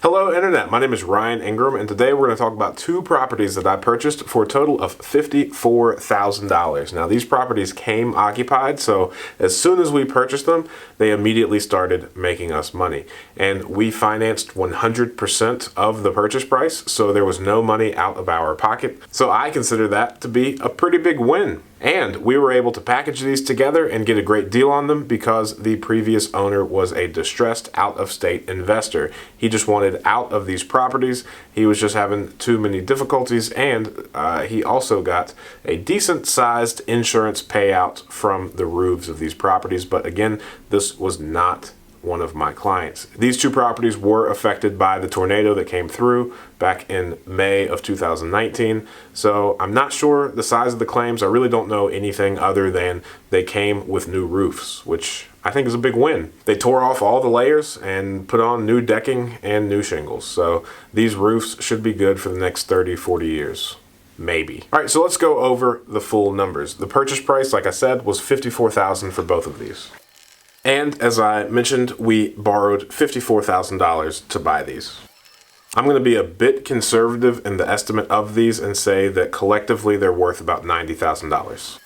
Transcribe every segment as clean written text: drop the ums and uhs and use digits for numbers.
Hello Internet, my name is Ryan Ingram, and today we're going to talk about two properties that I purchased for a total of $54,000. Now these properties came occupied, so as soon as we purchased them, they immediately started making us money. And we financed 100% of the purchase price, so there was no money out of our pocket. So I consider that to be a pretty big win. And we were able to package these together and get a great deal on them because the previous owner was a distressed out-of-state investor. He just wanted out of these properties. He was just having too many difficulties, and he also got a decent-sized insurance payout from the roofs of these properties. But again, this was not one of my clients. These two properties were affected by the tornado that came through back in May of 2019. So I'm not sure the size of the claims. I really don't know anything other than they came with new roofs, which I think is a big win. They tore off all the layers and put on new decking and new shingles. So these roofs should be good for the next 30, 40 years. Maybe. All right, so let's go over the full numbers. The purchase price, like I said, was $54,000 for both of these. And as I mentioned, we borrowed $54,000 to buy these. I'm going to be a bit conservative in the estimate of these and say that collectively they're worth about $90,000.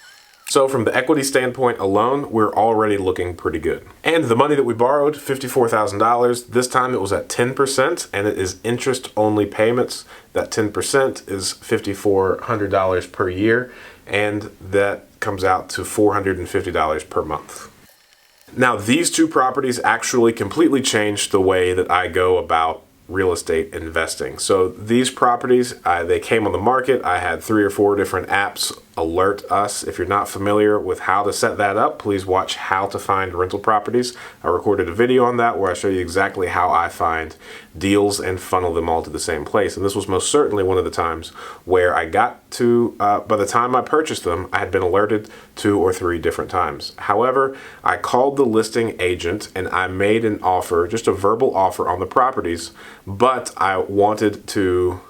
So from the equity standpoint alone, we're already looking pretty good. And the money that we borrowed, $54,000, this time it was at 10%, and it is interest-only payments. That 10% is $5,400 per year, and that comes out to $450 per month. Now, these two properties actually completely changed the way that I go about real estate investing. So these properties, they came on the market. I had 3 or 4 different apps alert us. If you're not familiar with how to set that up, please watch How to Find Rental Properties. I recorded a video on that where I show you exactly how I find deals and funnel them all to the same place. And this was most certainly one of the times where I got to, by the time I purchased them, I had been alerted 2 or 3 different times. However, I called the listing agent and I made an offer, just a verbal offer on the properties, but I wanted to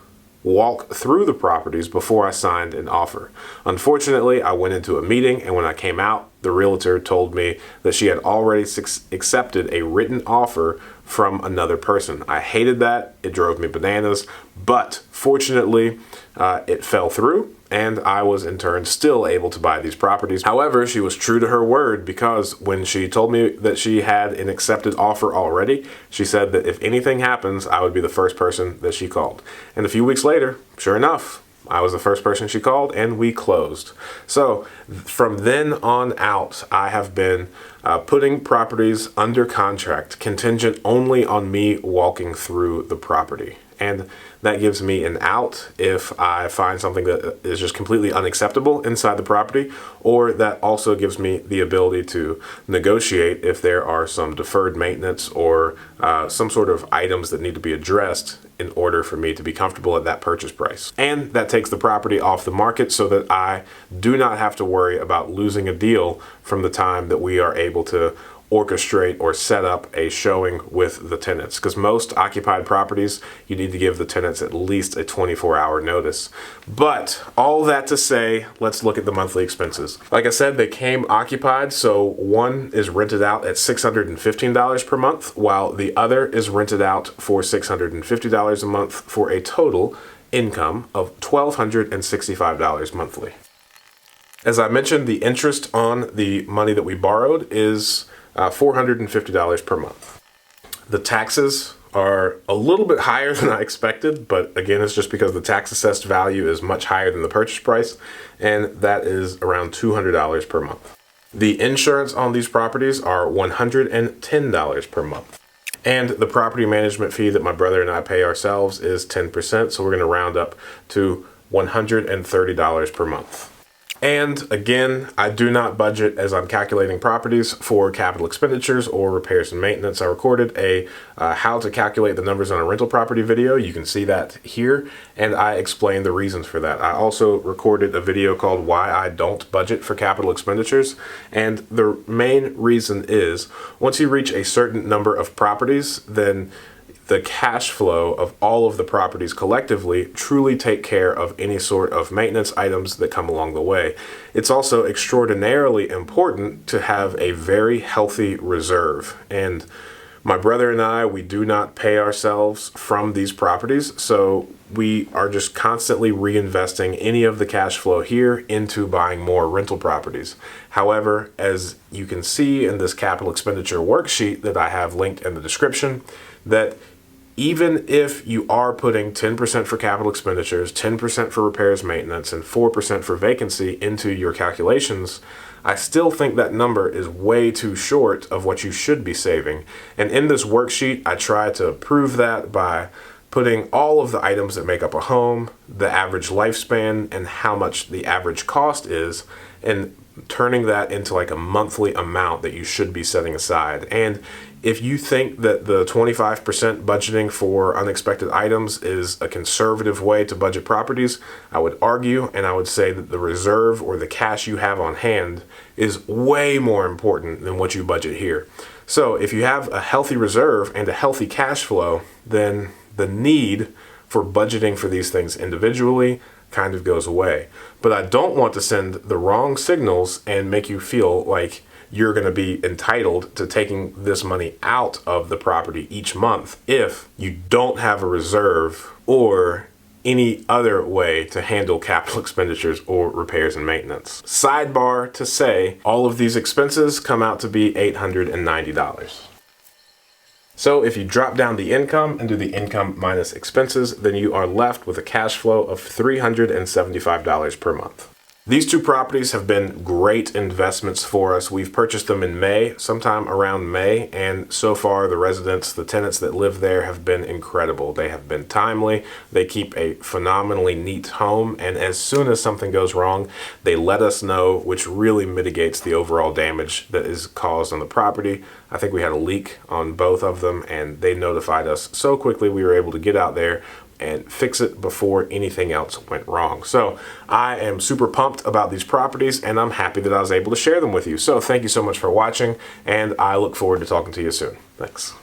walk through the properties before I signed an offer. Unfortunately, I went into a meeting, and when I came out, the realtor told me that she had already accepted a written offer from another person. I hated that. It drove me bananas, but fortunately, it fell through, and I was in turn still able to buy these properties. However, she was true to her word, because when she told me that she had an accepted offer already, she said that if anything happens, I would be the first person that she called. And a few weeks later, sure enough, I was the first person she called, and we closed. So from then on out, I have been putting properties under contract, contingent only on me walking through the property. And that gives me an out if I find something that is just completely unacceptable inside the property, or that also gives me the ability to negotiate if there are some deferred maintenance or some sort of items that need to be addressed in order for me to be comfortable at that purchase price. And that takes the property off the market so that I do not have to worry about losing a deal from the time that we are able to orchestrate or set up a showing with the tenants, because most occupied properties, you need to give the tenants at least a 24-hour notice. But all that to say, let's look at the monthly expenses. Like I said, they came occupied, so one is rented out at $615 per month, while the other is rented out for $650 a month, for a total income of $1,265 monthly. As I mentioned, the interest on the money that we borrowed is $450 per month. The taxes are a little bit higher than I expected, but again, it's just because the tax assessed value is much higher than the purchase price, and that is around $200 per month. The insurance on these properties are $110 per month. And the property management fee that my brother and I pay ourselves is 10%, so we're going to round up to $130 per month. And again, I do not budget as I'm calculating properties for capital expenditures or repairs and maintenance. I recorded a how to calculate the numbers on a rental property video. You can see that here, and I explained the reasons for that. I also recorded a video called Why I Don't Budget for Capital Expenditures, and the main reason is once you reach a certain number of properties, then the cash flow of all of the properties collectively truly take care of any sort of maintenance items that come along the way. It's also extraordinarily important to have a very healthy reserve. And My brother and I, we do not pay ourselves from these properties, so we are just constantly reinvesting any of the cash flow here into buying more rental properties. However, as you can see in this capital expenditure worksheet that I have linked in the description, that even if you are putting 10% for capital expenditures, 10% for repairs, maintenance, and 4% for vacancy into your calculations, I still think that number is way too short of what you should be saving. And in this worksheet, I try to prove that by putting all of the items that make up a home, the average lifespan, and how much the average cost is, and turning that into like a monthly amount that you should be setting aside. And if you think that the 25% budgeting for unexpected items is a conservative way to budget properties, I would argue and I would say that the reserve or the cash you have on hand is way more important than what you budget here. So if you have a healthy reserve and a healthy cash flow, then the need for budgeting for these things individually kind of goes away. But I don't want to send the wrong signals and make you feel like you're going to be entitled to taking this money out of the property each month if you don't have a reserve or any other way to handle capital expenditures or repairs and maintenance. Sidebar to say, all of these expenses come out to be $890. So if you drop down the income and do the income minus expenses, then you are left with a cash flow of $375 per month. These two properties have been great investments for us. We've purchased them in May, sometime around May, and so far the residents, the tenants that live there have been incredible. They have been timely, they keep a phenomenally neat home, and as soon as something goes wrong, they let us know, which really mitigates the overall damage that is caused on the property. I think we had a leak on both of them, and they notified us so quickly we were able to get out there and fix it before anything else went wrong. So I am super pumped about these properties, and I'm happy that I was able to share them with you. So thank you so much for watching, and I look forward to talking to you soon. Thanks.